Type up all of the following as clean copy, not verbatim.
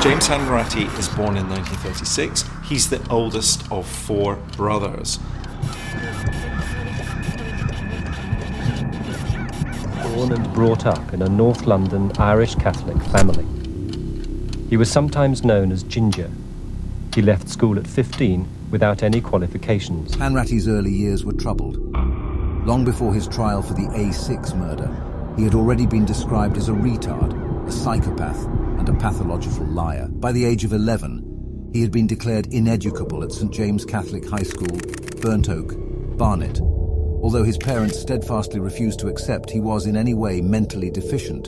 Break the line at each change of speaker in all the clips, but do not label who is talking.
James Hanratty is born in 1936. He's the oldest of 4 brothers.
Born and brought up in a North London Irish Catholic family. He was sometimes known as Ginger. He left school at 15 without any qualifications.
Hanratty's early years were troubled. Long before his trial for the A6 murder, he had already been described as a retard, a psychopath, and a pathological liar. By the age of 11, he had been declared ineducable at St James Catholic High School, Burnt Oak, Barnet. Although his parents steadfastly refused to accept he was in any way mentally deficient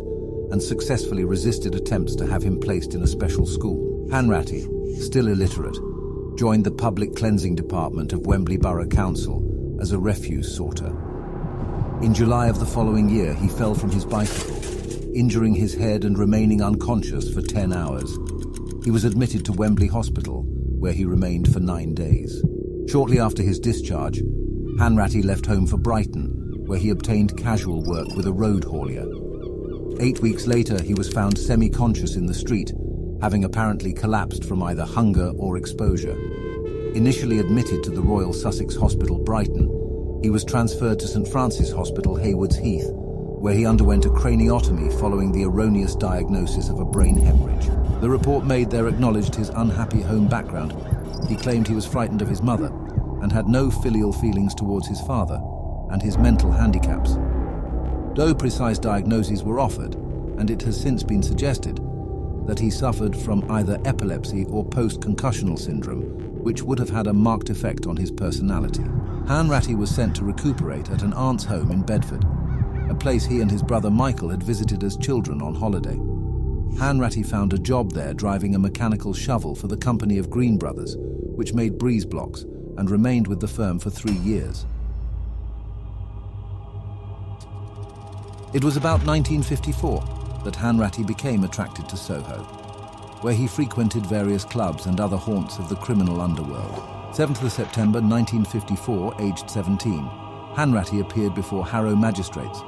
and successfully resisted attempts to have him placed in a special school. Hanratty, still illiterate, joined the public cleansing department of Wembley Borough Council as a refuse sorter. In July of the following year, he fell from his bicycle, injuring his head and remaining unconscious for 10 hours. He was admitted to Wembley Hospital, where he remained for 9 days. Shortly after his discharge, Hanratty left home for Brighton, where he obtained casual work with a road haulier. 8 weeks later, he was found semi-conscious in the street, having apparently collapsed from either hunger or exposure. Initially admitted to the Royal Sussex Hospital, Brighton, he was transferred to St Francis Hospital, Haywards Heath, where he underwent a craniotomy following the erroneous diagnosis of a brain hemorrhage. The report made there acknowledged his unhappy home background. He claimed he was frightened of his mother and had no filial feelings towards his father and his mental handicaps. No precise diagnoses were offered, and it has since been suggested that he suffered from either epilepsy or post-concussional syndrome, which would have had a marked effect on his personality. Hanratty was sent to recuperate at an aunt's home in Bedford, a place he and his brother Michael had visited as children on holiday. Hanratty found a job there driving a mechanical shovel for the company of Green Brothers, which made breeze blocks, and remained with the firm for 3 years. It was about 1954 that Hanratty became attracted to Soho, where he frequented various clubs and other haunts of the criminal underworld. 7th of September 1954, aged 17, Hanratty appeared before Harrow magistrates,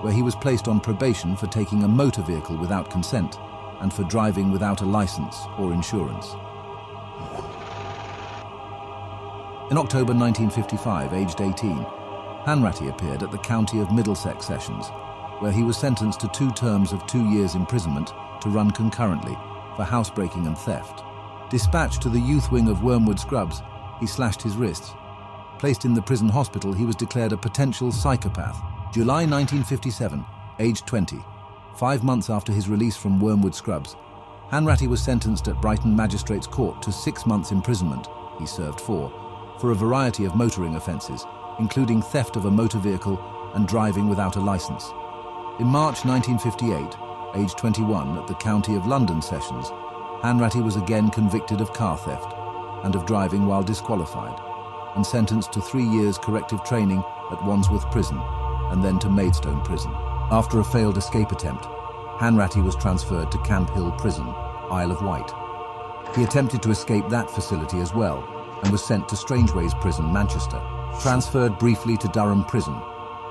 where he was placed on probation for taking a motor vehicle without consent and for driving without a license or insurance. In October 1955, aged 18, Hanratty appeared at the County of Middlesex Sessions, where he was sentenced to 2 terms of 2 years imprisonment to run concurrently for housebreaking and theft. Dispatched to the youth wing of Wormwood Scrubs, he slashed his wrists. Placed in the prison hospital, he was declared a potential psychopath. July 1957, aged 20, 5 months after his release from Wormwood Scrubs, Hanratty was sentenced at Brighton Magistrates Court to 6 months imprisonment, he served 4, for a variety of motoring offences, including theft of a motor vehicle and driving without a licence. In March 1958, aged 21, at the County of London Sessions, Hanratty was again convicted of car theft and of driving while disqualified, and sentenced to 3 years corrective training at Wandsworth Prison and then to Maidstone Prison. After a failed escape attempt, Hanratty was transferred to Camp Hill Prison, Isle of Wight. He attempted to escape that facility as well and was sent to Strangeways Prison, Manchester. Transferred briefly to Durham Prison,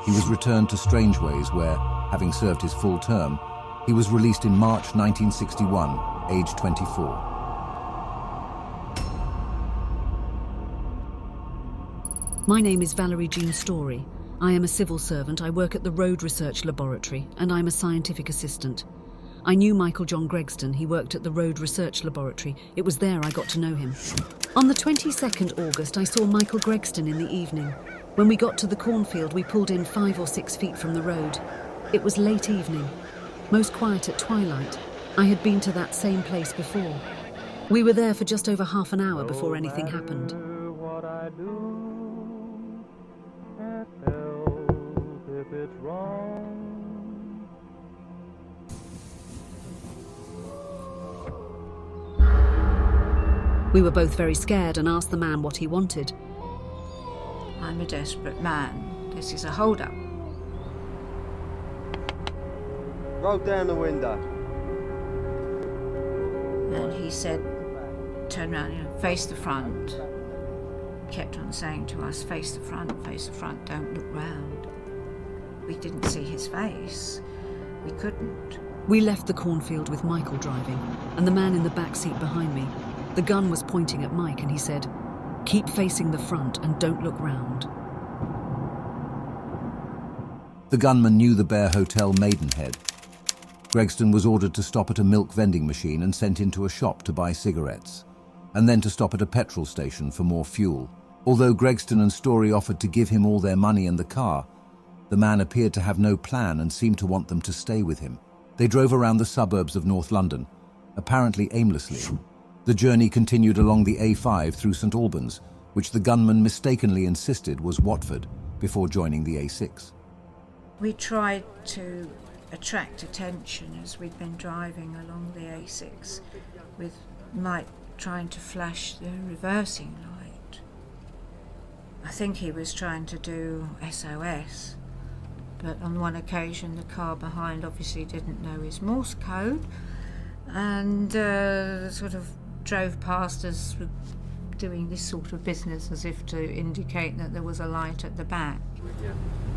he was returned to Strangeways where, having served his full term, he was released in March 1961, aged 24.
My name is Valerie Jean Story. I am a civil servant. I work at the Road Research Laboratory, and I'm a scientific assistant. I knew Michael John Gregston. He worked at the Road Research Laboratory. It was there I got to know him. On the 22nd August, I saw Michael Gregston in the evening. When we got to the cornfield, we pulled in 5 or 6 feet from the road. It was late evening, most quiet at twilight. I had been to that same place before. We were there for just over half an hour before anything happened. We were both very scared and asked the man what he wanted.
I'm a desperate man. This is a hold-up.
Roll down the window.
And he said, turn around, face the front. Kept on saying to us, face the front, don't look round. We didn't see his face. We couldn't.
We left the cornfield with Michael driving, and the man in the back seat behind me. The gun was pointing at Mike, and he said, "Keep facing the front and don't look round."
The gunman knew the Bear Hotel Maidenhead. Gregston was ordered to stop at a milk vending machine and sent into a shop to buy cigarettes, and then to stop at a petrol station for more fuel. Although Gregston and Story offered to give him all their money and the car, the man appeared to have no plan and seemed to want them to stay with him. They drove around the suburbs of North London, apparently aimlessly. The journey continued along the A5 through St Albans, which the gunman mistakenly insisted was Watford, before joining the A6.
We tried to attract attention as we'd been driving along the A6, with Mike trying to flash the reversing light. I think he was trying to do SOS, but on one occasion the car behind obviously didn't know his Morse code and sort of drove past us with doing this sort of business as if to indicate that there was a light at the back.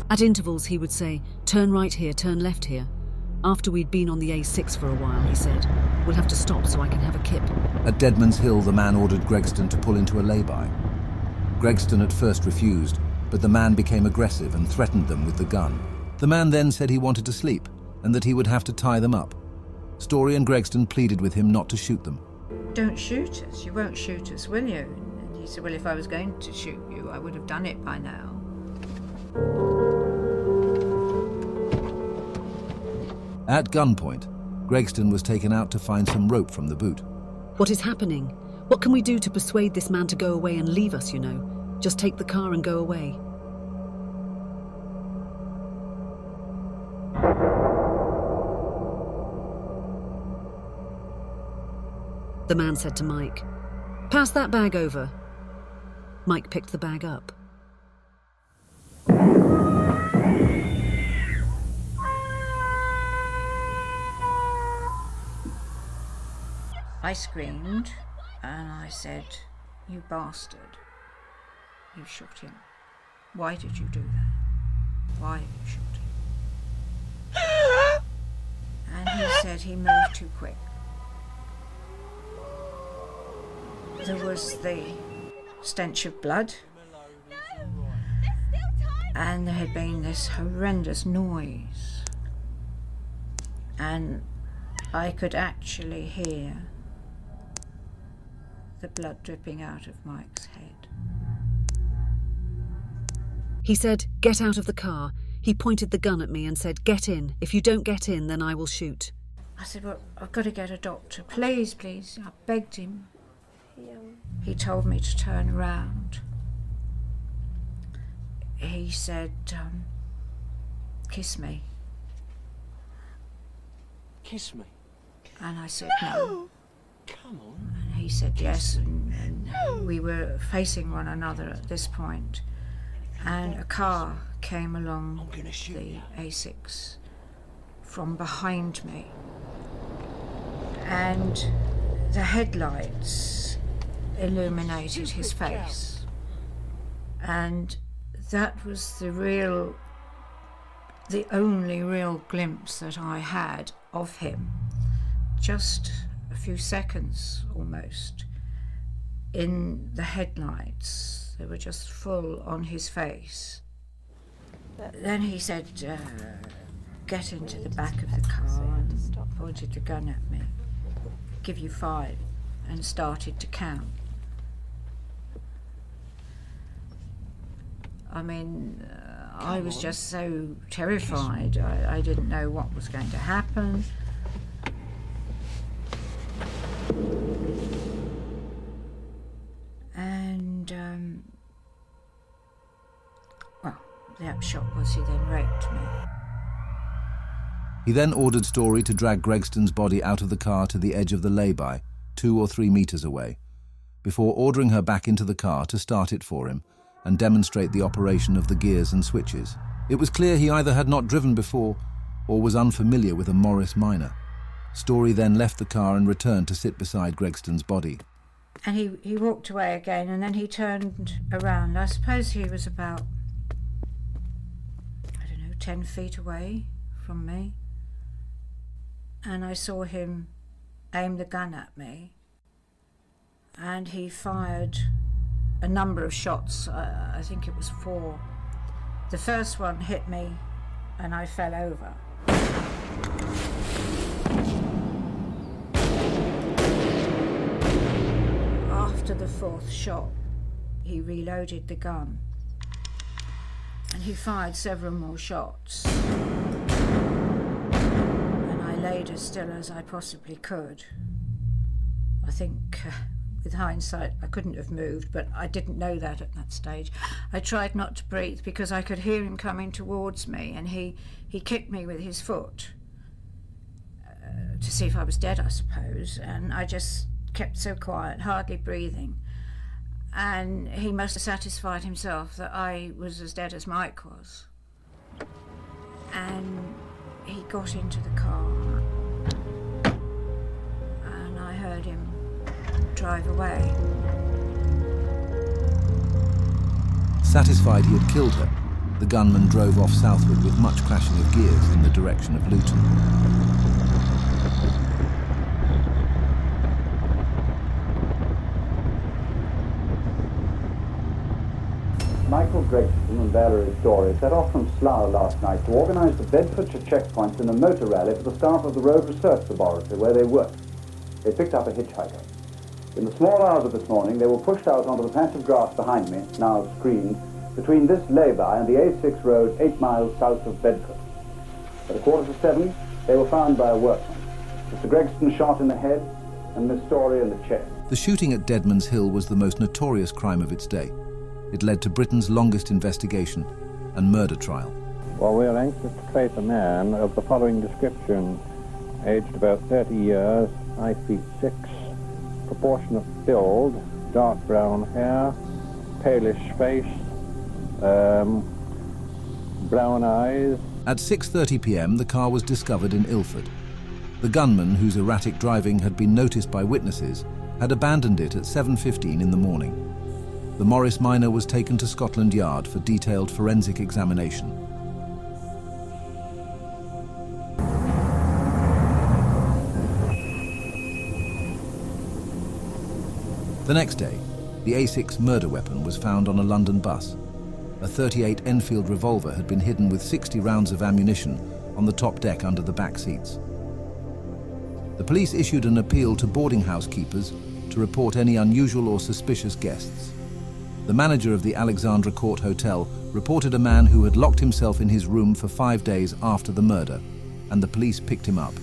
At intervals he would say, "Turn right here, turn left here." After we'd been on the A6 for a while, he said, "We'll have to stop so I can have a kip."
At Deadman's Hill, the man ordered Gregston to pull into a lay-by. Gregston at first refused, but the man became aggressive and threatened them with the gun. The man then said he wanted to sleep and that he would have to tie them up. Story and Gregston pleaded with him not to shoot them.
"Don't shoot us, you won't shoot us, will you?" And he said, "Well, if I was going to shoot you, I would have done it by now."
At gunpoint, Gregston was taken out to find some rope from the boot.
"What is happening? What can we do to persuade this man to go away and leave us, you know? Just take the car and go away." The man said to Mike, "Pass that bag over." Mike picked the bag up.
I screamed and I said, "You bastard, you shot him. Why did you do that? Why you shot him?" And he said he moved too quick. There was the stench of blood, and there had been this horrendous noise, and I could actually hear the blood dripping out of Mike's head.
He said, "Get out of the car." He pointed the gun at me and said, "Get in. If you don't get in, then I will shoot."
I said, "Well, I've got to get a doctor. Please, please." I begged him. He told me to turn around. He said, "Kiss me."
Kiss me.
And I said, "No."
Come on.
And he said yes, and we were facing one another at this point, and a car came along the A6 from behind me, and the headlights illuminated his face, and that was the only real glimpse that I had of him. Just a few seconds almost in the headlights. They were just full on his face. Then he said, "Get into the back of the car," and pointed the gun at me. "Give you 5," and started to count. I mean, I was just so terrified. I didn't know what was going to happen. And, well, the upshot was he then raped me.
He then ordered Story to drag Gregston's body out of the car to the edge of the lay-by, 2 or 3 meters away, before ordering her back into the car to start it for him and demonstrate the operation of the gears and switches. It was clear he either had not driven before or was unfamiliar with a Morris Minor. Story then left the car and returned to sit beside Gregston's body.
And he walked away again, and then he turned around. I suppose he was about, 10 feet away from me. and I saw him aim the gun at me, and he fired a number of shots. I think it was 4. The first one hit me and I fell over. After the 4th shot, he reloaded the gun and he fired several more shots. And I laid as still as I possibly could. I think, with hindsight, I couldn't have moved, but I didn't know that at that stage. I tried not to breathe because I could hear him coming towards me, and he kicked me with his foot to see if I was dead, I suppose, and I just kept so quiet, hardly breathing. And he must have satisfied himself that I was as dead as Mike was. And he got into the car, and I heard him drive away.
Satisfied he had killed her, the gunman drove off southward with much crashing of gears in the direction of Luton.
Michael Gregson and Valerie Story set off from Slough last night to organise the Bedfordshire checkpoints in a motor rally for the staff of the Road Research Laboratory where they work. They picked up a hitchhiker. In the small hours of this morning, they were pushed out onto the patch of grass behind me, now screened, between this lay-by and the A6 road 8 miles south of Bedford. At 7:15, they were found by a workman. Mr. Gregson shot in the head and Miss Story in the chest.
The shooting at Deadman's Hill was the most notorious crime of its day. It led to Britain's longest investigation and murder trial.
Well, we are anxious to trace a man of the following description: aged about 30 years, 5 feet 6, proportionate build, dark brown hair, palish face, brown eyes.
At 6:30 p.m, the car was discovered in Ilford. The gunman, whose erratic driving had been noticed by witnesses, had abandoned it at 7:15 in the morning. The Morris miner was taken to Scotland Yard for detailed forensic examination. The next day, the A6 murder weapon was found on a London bus. A .38 Enfield revolver had been hidden with 60 rounds of ammunition on the top deck under the back seats. The police issued an appeal to boarding house keepers to report any unusual or suspicious guests. The manager of the Alexandra Court Hotel reported a man who had locked himself in his room for 5 days after the murder, and the police picked him up.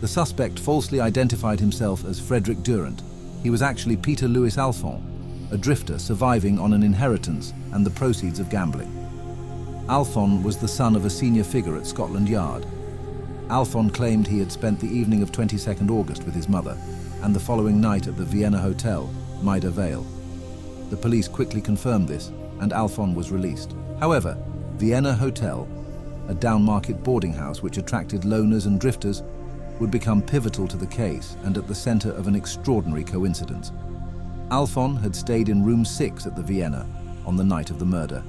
The suspect falsely identified himself as Frederick Durant. He was actually Peter Louis Alphon, a drifter surviving on an inheritance and the proceeds of gambling. Alphon was the son of a senior figure at Scotland Yard. Alphon claimed he had spent the evening of 22nd August with his mother and the following night at the Vienna Hotel, Maida Vale. The police quickly confirmed this, and Alphon was released. However, Vienna Hotel, a downmarket boarding house which attracted loners and drifters, would become pivotal to the case and at the center of an extraordinary coincidence. Alphon had stayed in room 6 at the Vienna on the night of the murder.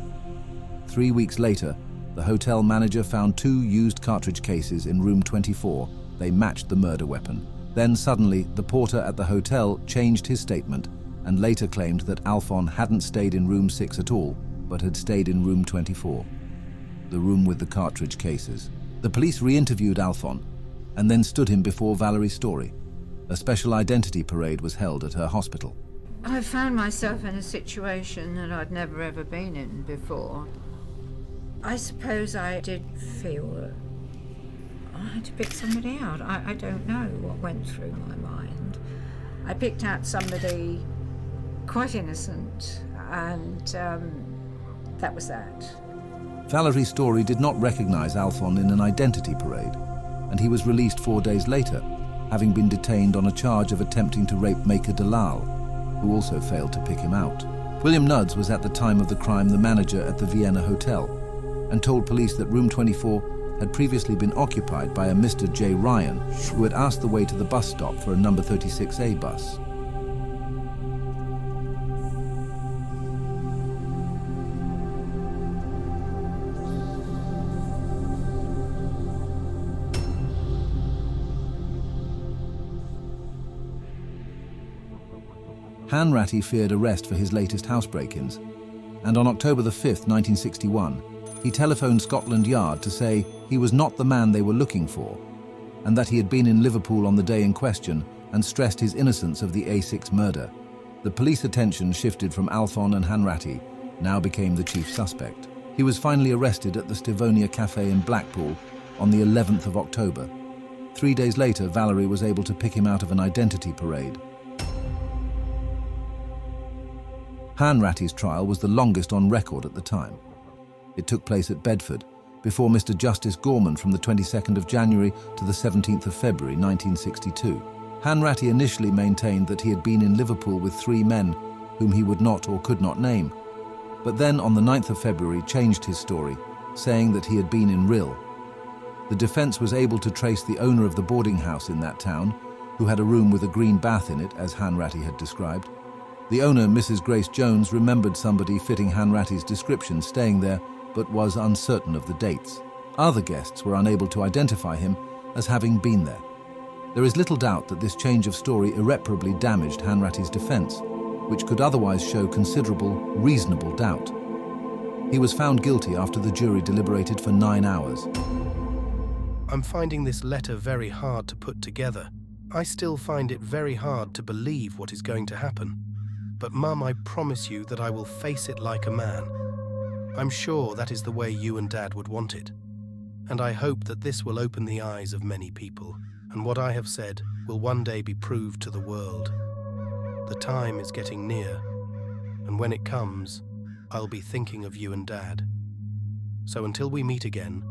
3 weeks later, the hotel manager found 2 used cartridge cases in room 24. They matched the murder weapon. Then suddenly, the porter at the hotel changed his statement and later claimed that Alphon hadn't stayed in room 6 at all, but had stayed in room 24, the room with the cartridge cases. The police re-interviewed Alphon and then stood him before Valerie Story. A special identity parade was held at her hospital.
I found myself in a situation that I'd never ever been in before. I suppose I did feel that I had to pick somebody out. I don't know what went through my mind. I picked out somebody quite innocent, and that was that.
Valerie Story did not recognize Alphon in an identity parade, and he was released 4 days later, having been detained on a charge of attempting to rape Maker Dalal, who also failed to pick him out. William Nudds was at the time of the crime the manager at the Vienna Hotel, and told police that room 24 had previously been occupied by a Mr. J. Ryan, who had asked the way to the bus stop for a number 36A bus. Hanratty feared arrest for his latest house break-ins, and on October the 5th, 1961, he telephoned Scotland Yard to say he was not the man they were looking for, and that he had been in Liverpool on the day in question and stressed his innocence of the A6 murder. The police attention shifted from Alphon, and Hanratty now became the chief suspect. He was finally arrested at the Stivonia Cafe in Blackpool on the 11th of October. 3 days later, Valerie was able to pick him out of an identity parade. Hanratty's trial was the longest on record at the time. It took place at Bedford, before Mr. Justice Gorman from the 22nd of January to the 17th of February 1962. Hanratty initially maintained that he had been in Liverpool with 3 men whom he would not or could not name, but then on the 9th of February changed his story, saying that he had been in Rhyl. The defence was able to trace the owner of the boarding house in that town, who had a room with a green bath in it, as Hanratty had described. The owner, Mrs. Grace Jones, remembered somebody fitting Hanratty's description staying there, but was uncertain of the dates. Other guests were unable to identify him as having been there. There is little doubt that this change of story irreparably damaged Hanratty's defence, which could otherwise show considerable, reasonable doubt. He was found guilty after the jury deliberated for 9 hours.
I'm finding this letter very hard to put together. I still find it very hard to believe what is going to happen. But Mum, I promise you that I will face it like a man. I'm sure that is the way you and Dad would want it. And I hope that this will open the eyes of many people, and what I have said will one day be proved to the world. The time is getting near, and when it comes, I'll be thinking of you and Dad. So until we meet again,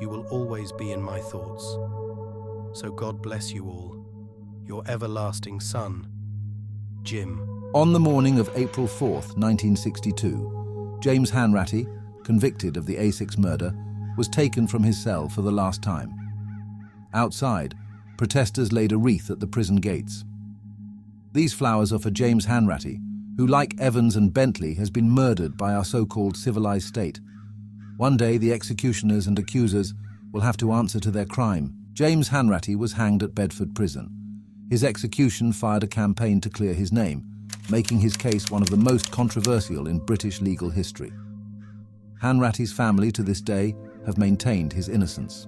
you will always be in my thoughts. So God bless you all. Your everlasting son, Jim.
On the morning of April 4th, 1962, James Hanratty, convicted of the A6 murder, was taken from his cell for the last time. Outside, protesters laid a wreath at the prison gates. These flowers are for James Hanratty, who, like Evans and Bentley, has been murdered by our so-called civilized state. One day, the executioners and accusers will have to answer to their crime. James Hanratty was hanged at Bedford Prison. His execution fired a campaign to clear his name, making his case one of the most controversial in British legal history. Hanratty's family to this day have maintained his innocence.